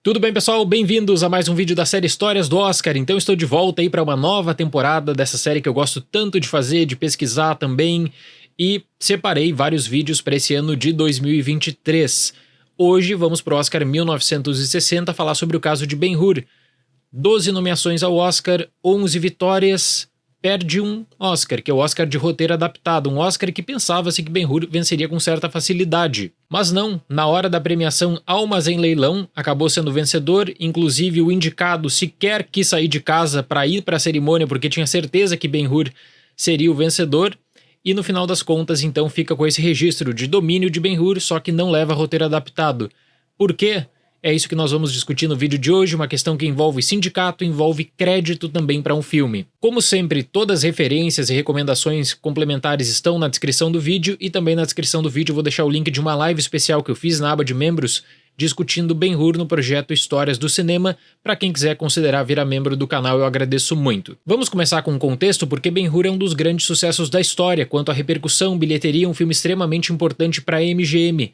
Tudo bem, pessoal? Bem-vindos a mais um vídeo da série Histórias do Oscar. Então estou de volta aí para uma nova temporada dessa série que eu gosto tanto de fazer, de pesquisar também, e separei vários vídeos para esse ano de 2023. Hoje vamos para o Oscar 1960 falar sobre o caso de Ben-Hur. 12 nomeações ao Oscar, 11 vitórias, perde um Oscar, que é o Oscar de roteiro adaptado, um Oscar que pensava-se que Ben-Hur venceria com certa facilidade. Mas não, na hora da premiação Almas em Leilão, acabou sendo vencedor, inclusive o indicado sequer quis sair de casa para ir para a cerimônia porque tinha certeza que Ben-Hur seria o vencedor, e no final das contas então fica com esse registro de domínio de Ben-Hur, só que não leva roteiro adaptado. Por quê? É isso que nós vamos discutir no vídeo de hoje, uma questão que envolve sindicato, envolve crédito também para um filme. Como sempre, todas as referências e recomendações complementares estão na descrição do vídeo, e também na descrição do vídeo eu vou deixar o link de uma live especial que eu fiz na aba de membros, discutindo Ben-Hur no projeto Histórias do Cinema. Para quem quiser considerar virar membro do canal, eu agradeço muito. Vamos começar com um contexto, porque Ben-Hur é um dos grandes sucessos da história. Quanto à repercussão, bilheteria, um filme extremamente importante para a MGM.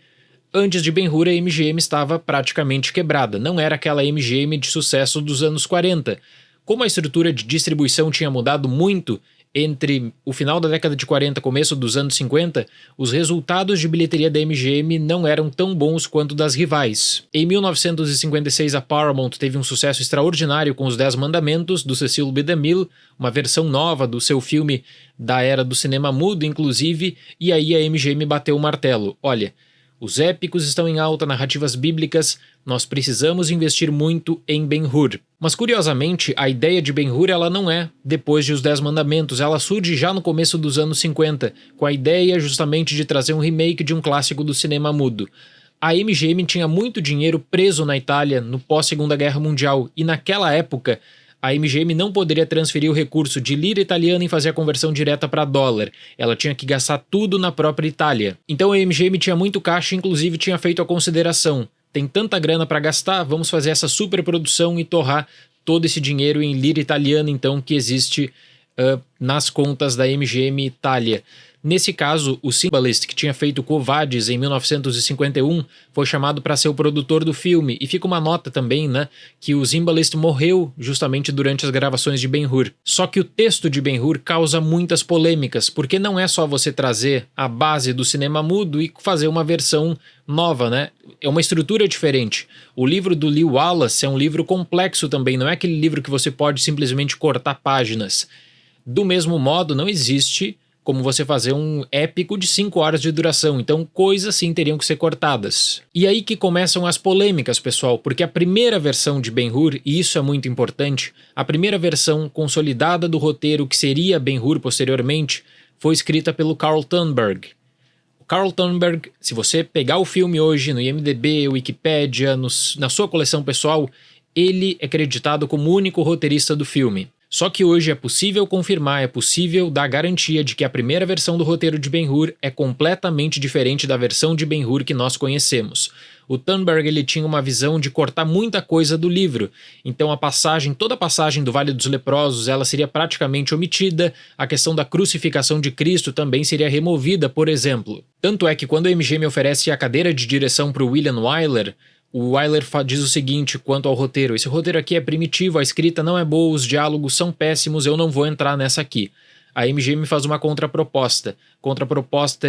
Antes de Ben-Hur, a MGM estava praticamente quebrada, não era aquela MGM de sucesso dos anos 40. Como a estrutura de distribuição tinha mudado muito entre o final da década de 40 e começo dos anos 50, os resultados de bilheteria da MGM não eram tão bons quanto das rivais. Em 1956, a Paramount teve um sucesso extraordinário com Os 10 Mandamentos, do Cecil B. DeMille, uma versão nova do seu filme da era do cinema mudo, inclusive, e aí a MGM bateu o martelo. Olha, os épicos estão em alta, narrativas bíblicas, nós precisamos investir muito em Ben-Hur. Mas curiosamente, a ideia de Ben-Hur ela não é depois de Os 10 Mandamentos, ela surge já no começo dos anos 50, com a ideia justamente de trazer um remake de um clássico do cinema mudo. A MGM tinha muito dinheiro preso na Itália no pós-Segunda Guerra Mundial, e naquela época a MGM não poderia transferir o recurso de lira italiana e fazer a conversão direta para dólar. Ela tinha que gastar tudo na própria Itália. Então a MGM tinha muito caixa, inclusive tinha feito a consideração: tem tanta grana para gastar, vamos fazer essa superprodução e torrar todo esse dinheiro em lira italiana, então, que existe nas contas da MGM Itália. Nesse caso, o Cymbalist, que tinha feito Quo Vadis em 1951, foi chamado para ser o produtor do filme. E fica uma nota também, né, que o Cymbalist morreu justamente durante as gravações de Ben-Hur. Só que o texto de Ben-Hur causa muitas polêmicas, porque não é só você trazer a base do cinema mudo e fazer uma versão nova, né? É uma estrutura diferente. O livro do Lew Wallace é um livro complexo também, não é aquele livro que você pode simplesmente cortar páginas. Do mesmo modo, não existe como você fazer um épico de 5 horas de duração, então coisas sim teriam que ser cortadas. E aí que começam as polêmicas, pessoal, porque a primeira versão de Ben-Hur, e isso é muito importante, a primeira versão consolidada do roteiro que seria Ben-Hur posteriormente, foi escrita pelo Carl Thunberg. O Carl Thunberg, se você pegar o filme hoje no IMDb, Wikipédia, na sua coleção pessoal, ele é creditado como o único roteirista do filme. Só que hoje é possível confirmar, é possível dar garantia de que a primeira versão do roteiro de Ben-Hur é completamente diferente da versão de Ben-Hur que nós conhecemos. O Thunberg ele tinha uma visão de cortar muita coisa do livro, então toda a passagem do Vale dos Leprosos ela seria praticamente omitida, a questão da crucificação de Cristo também seria removida, por exemplo. Tanto é que quando a MGM oferece a cadeira de direção para o William Wyler, o Wyler diz o seguinte quanto ao roteiro: esse roteiro aqui é primitivo, a escrita não é boa, os diálogos são péssimos, eu não vou entrar nessa aqui. A MGM faz uma contraproposta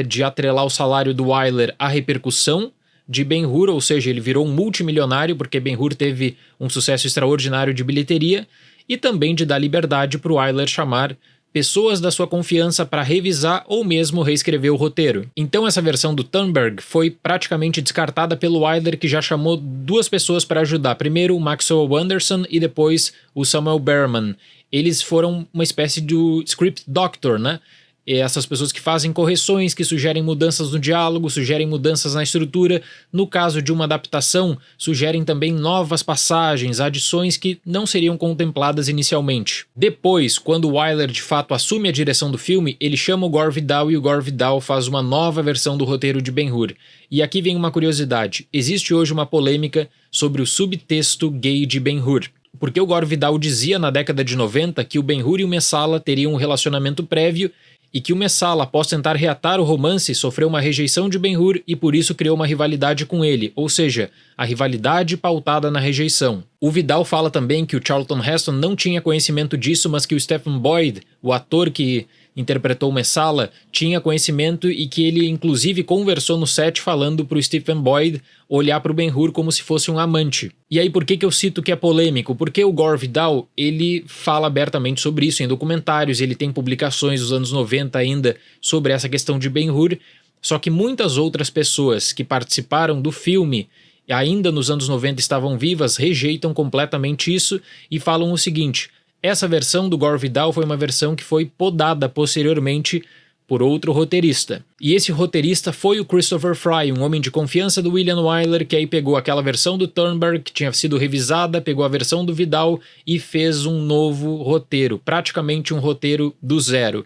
de atrelar o salário do Wyler à repercussão de Ben-Hur, ou seja, ele virou um multimilionário porque Ben-Hur teve um sucesso extraordinário de bilheteria, e também de dar liberdade para o Wyler chamar pessoas da sua confiança para revisar ou mesmo reescrever o roteiro. Então essa versão do Thunberg foi praticamente descartada pelo Wyler, que já chamou 2 pessoas para ajudar. Primeiro o Maxwell Anderson e depois o Samuel Berman. Eles foram uma espécie de script doctor, né? Essas pessoas que fazem correções, que sugerem mudanças no diálogo, sugerem mudanças na estrutura. No caso de uma adaptação, sugerem também novas passagens, adições que não seriam contempladas inicialmente. Depois, quando o Wyler de fato assume a direção do filme, ele chama o Gore Vidal e o Gore Vidal faz uma nova versão do roteiro de Ben-Hur. E aqui vem uma curiosidade: existe hoje uma polêmica sobre o subtexto gay de Ben-Hur. Porque o Gore Vidal dizia na década de 90 que o Ben-Hur e o Messala teriam um relacionamento prévio e que o Messala, após tentar reatar o romance, sofreu uma rejeição de Ben-Hur e por isso criou uma rivalidade com ele, ou seja, a rivalidade pautada na rejeição. O Vidal fala também que o Charlton Heston não tinha conhecimento disso, mas que o Stephen Boyd, o ator que interpretou o Messala, tinha conhecimento e que ele inclusive conversou no set falando para o Stephen Boyd olhar para o Ben-Hur como se fosse um amante. E aí por que eu cito que é polêmico? Porque o Gore Vidal, ele fala abertamente sobre isso em documentários, ele tem publicações dos anos 90 ainda sobre essa questão de Ben-Hur, só que muitas outras pessoas que participaram do filme e ainda nos anos 90 estavam vivas, rejeitam completamente isso e falam o seguinte: essa versão do Gore Vidal foi uma versão que foi podada posteriormente por outro roteirista. E esse roteirista foi o Christopher Fry, um homem de confiança do William Wyler, que aí pegou aquela versão do Thunberg, que tinha sido revisada, pegou a versão do Vidal e fez um novo roteiro, praticamente um roteiro do zero.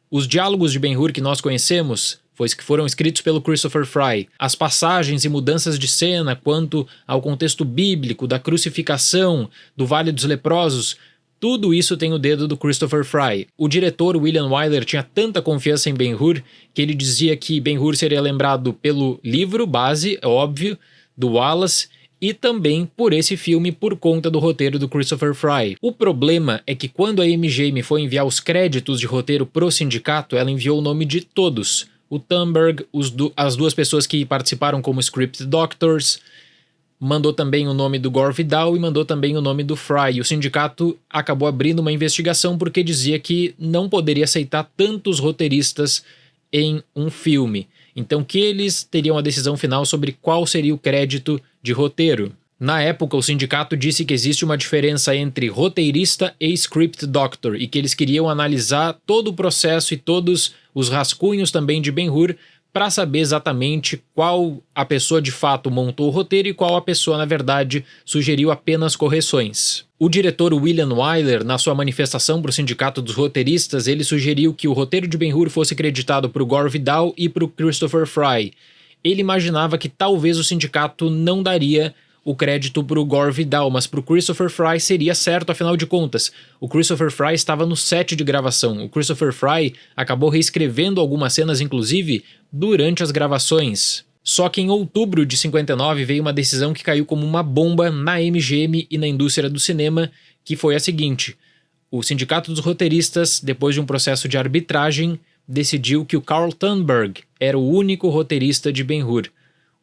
Os diálogos de Ben-Hur que nós conhecemos foram escritos pelo Christopher Fry. As passagens e mudanças de cena quanto ao contexto bíblico, da crucificação, do Vale dos Leprosos, tudo isso tem o dedo do Christopher Fry. O diretor William Wyler tinha tanta confiança em Ben-Hur que ele dizia que Ben-Hur seria lembrado pelo livro base, é óbvio, do Wallace, e também por esse filme por conta do roteiro do Christopher Fry. O problema é que quando a MGM foi enviar os créditos de roteiro pro sindicato, ela enviou o nome de todos. O Thunberg, as duas pessoas que participaram como script doctors, mandou também o nome do Gore Vidal e mandou também o nome do Fry. E o sindicato acabou abrindo uma investigação porque dizia que não poderia aceitar tantos roteiristas em um filme. Então que eles teriam a decisão final sobre qual seria o crédito de roteiro. Na época, o sindicato disse que existe uma diferença entre roteirista e script doctor e que eles queriam analisar todo o processo e todos os rascunhos também de Ben-Hur para saber exatamente qual a pessoa de fato montou o roteiro e qual a pessoa, na verdade, sugeriu apenas correções. O diretor William Wyler, na sua manifestação para o Sindicato dos Roteiristas, ele sugeriu que o roteiro de Ben-Hur fosse creditado para o Gore Vidal e para o Christopher Fry. Ele imaginava que talvez o sindicato não daria o crédito para o Gore Vidal, mas para o Christopher Fry seria certo, afinal de contas. O Christopher Fry estava no set de gravação. O Christopher Fry acabou reescrevendo algumas cenas, inclusive, durante as gravações. Só que em outubro de 59 veio uma decisão que caiu como uma bomba na MGM e na indústria do cinema, que foi a seguinte: o Sindicato dos Roteiristas, depois de um processo de arbitragem, decidiu que o Carl Thunberg era o único roteirista de Ben-Hur.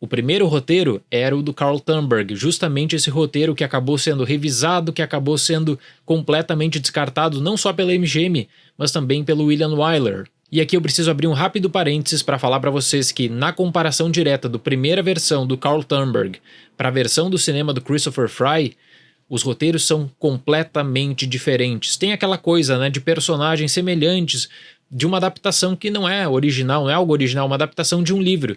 O primeiro roteiro era o do Carl Thunberg, justamente esse roteiro que acabou sendo revisado, que acabou sendo completamente descartado não só pela MGM, mas também pelo William Wyler. E aqui eu preciso abrir um rápido parênteses para falar para vocês que, na comparação direta da primeira versão do Carl Thunberg para a versão do cinema do Christopher Fry, os roteiros são completamente diferentes. Tem aquela coisa, né, de personagens semelhantes, de uma adaptação que não é original, não é algo original, uma adaptação de um livro.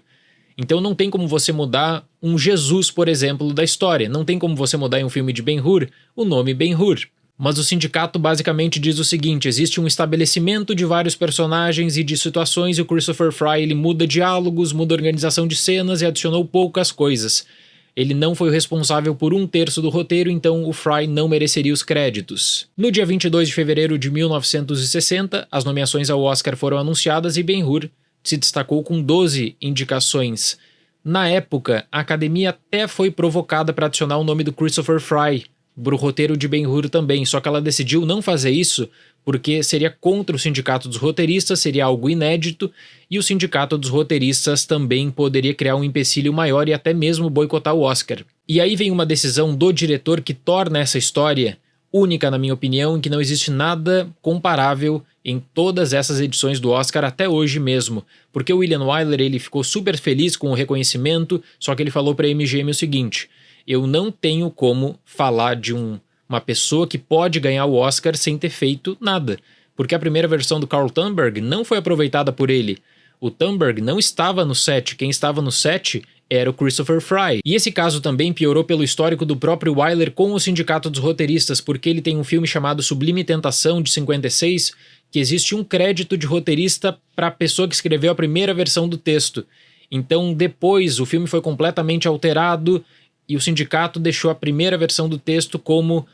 Então não tem como você mudar um Jesus, por exemplo, da história. Não tem como você mudar em um filme de Ben-Hur o nome Ben-Hur. Mas o sindicato basicamente diz o seguinte: existe um estabelecimento de vários personagens e de situações e o Christopher Fry ele muda diálogos, muda organização de cenas e adicionou poucas coisas. Ele não foi o responsável por 1/3 do roteiro, então o Fry não mereceria os créditos. No dia 22 de fevereiro de 1960, as nomeações ao Oscar foram anunciadas e Ben-Hur se destacou com 12 indicações. Na época, a academia até foi provocada para adicionar o nome do Christopher Fry para o roteiro de Ben-Hur também, só que ela decidiu não fazer isso porque seria contra o sindicato dos roteiristas, seria algo inédito, e o sindicato dos roteiristas também poderia criar um empecilho maior e até mesmo boicotar o Oscar. E aí vem uma decisão do diretor que torna essa história única, na minha opinião, em que não existe nada comparável em todas essas edições do Oscar até hoje mesmo, porque o William Wyler ele ficou super feliz com o reconhecimento, só que ele falou para a MGM o seguinte: eu não tenho como falar de uma pessoa que pode ganhar o Oscar sem ter feito nada, porque a primeira versão do Carl Thunberg não foi aproveitada por ele. O Thunberg não estava no set, quem estava no set era o Christopher Fry. E esse caso também piorou pelo histórico do próprio Wyler com o Sindicato dos Roteiristas, porque ele tem um filme chamado Sublime Tentação, de 56, que existe um crédito de roteirista para a pessoa que escreveu a primeira versão do texto. Então depois o filme foi completamente alterado e o sindicato deixou a primeira versão do texto como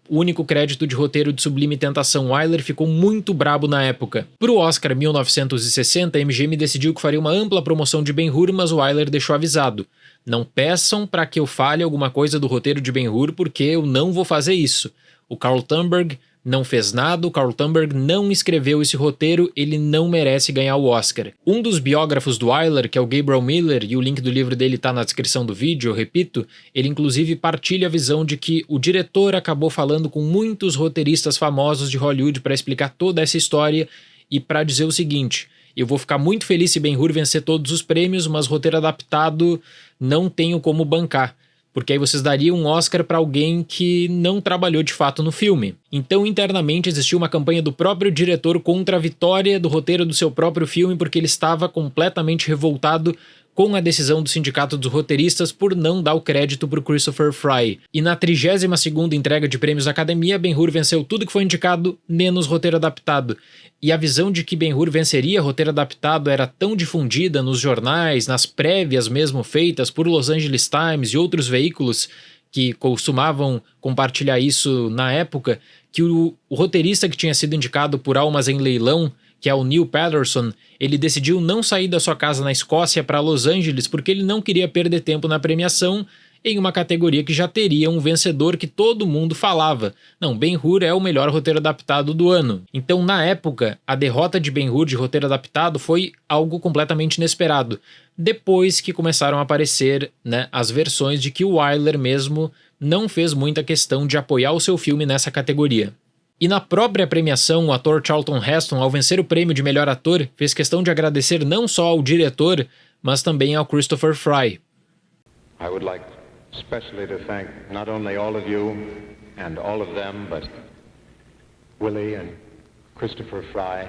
o único crédito de roteiro de Sublime Tentação. Wyler ficou muito brabo na época. Pro Oscar 1960, a MGM decidiu que faria uma ampla promoção de Ben-Hur, mas o Wyler deixou avisado: não peçam para que eu fale alguma coisa do roteiro de Ben-Hur, porque eu não vou fazer isso. O Carl Thunberg não fez nada, o Carl Thunberg não escreveu esse roteiro, ele não merece ganhar o Oscar. Um dos biógrafos do Wyler, que é o Gabriel Miller, e o link do livro dele está na descrição do vídeo, eu repito, ele inclusive partilha a visão de que o diretor acabou falando com muitos roteiristas famosos de Hollywood para explicar toda essa história e para dizer o seguinte: eu vou ficar muito feliz se Ben-Hur vencer todos os prêmios, mas roteiro adaptado não tenho como bancar, porque aí vocês dariam um Oscar para alguém que não trabalhou de fato no filme. Então, internamente, existiu uma campanha do próprio diretor contra a vitória do roteiro do seu próprio filme, porque ele estava completamente revoltado com a decisão do sindicato dos roteiristas por não dar o crédito para o Christopher Fry. E na 32ª entrega de prêmios da Academia, Ben-Hur venceu tudo que foi indicado, menos roteiro adaptado. E a visão de que Ben-Hur venceria roteiro adaptado era tão difundida nos jornais, nas prévias mesmo feitas por Los Angeles Times e outros veículos que costumavam compartilhar isso na época, que o roteirista que tinha sido indicado por Almas em Leilão, que é o Neil Patterson, ele decidiu não sair da sua casa na Escócia para Los Angeles porque ele não queria perder tempo na premiação em uma categoria que já teria um vencedor que todo mundo falava. Não, Ben-Hur é o melhor roteiro adaptado do ano. Então, na época, a derrota de Ben-Hur de roteiro adaptado foi algo completamente inesperado. Depois que começaram a aparecer, as versões de que o Wyler mesmo não fez muita questão de apoiar o seu filme nessa categoria. E na própria premiação, o ator Charlton Heston, ao vencer o prêmio de melhor ator, fez questão de agradecer não só ao diretor, mas também ao Christopher Fry. I would like especially to thank not only all of you and all of them, but Willie and Christopher Fry.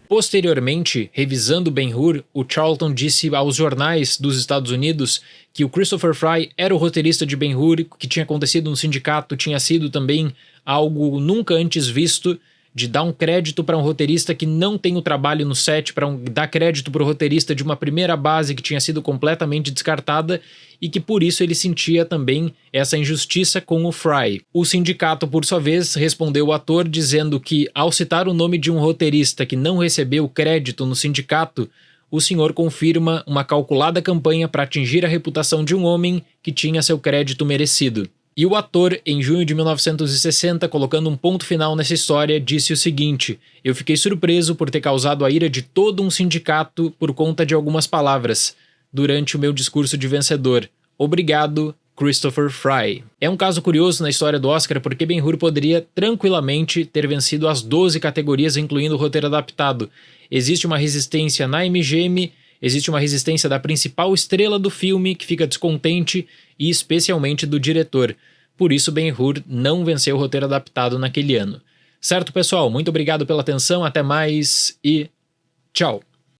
Posteriormente, revisando Ben-Hur, o Charlton disse aos jornais dos Estados Unidos que o Christopher Fry era o roteirista de Ben-Hur, que tinha acontecido no sindicato, tinha sido também algo nunca antes visto, de dar um crédito para um roteirista que não tem o trabalho no set, para dar crédito para o roteirista de uma primeira base que tinha sido completamente descartada e que por isso ele sentia também essa injustiça com o Fry. O sindicato, por sua vez, respondeu ao ator dizendo que, ao citar o nome de um roteirista que não recebeu crédito no sindicato, o senhor confirma uma calculada campanha para atingir a reputação de um homem que tinha seu crédito merecido. E o ator, em junho de 1960, colocando um ponto final nessa história, disse o seguinte: eu fiquei surpreso por ter causado a ira de todo um sindicato por conta de algumas palavras durante o meu discurso de vencedor. Obrigado, Christopher Fry. É um caso curioso na história do Oscar porque Ben-Hur poderia tranquilamente ter vencido as 12 categorias, incluindo o roteiro adaptado. Existe uma resistência na MGM, existe uma resistência da principal estrela do filme, que fica descontente, e especialmente do diretor. Por isso, Ben-Hur não venceu o roteiro adaptado naquele ano. Certo, pessoal? Muito obrigado pela atenção, até mais e tchau!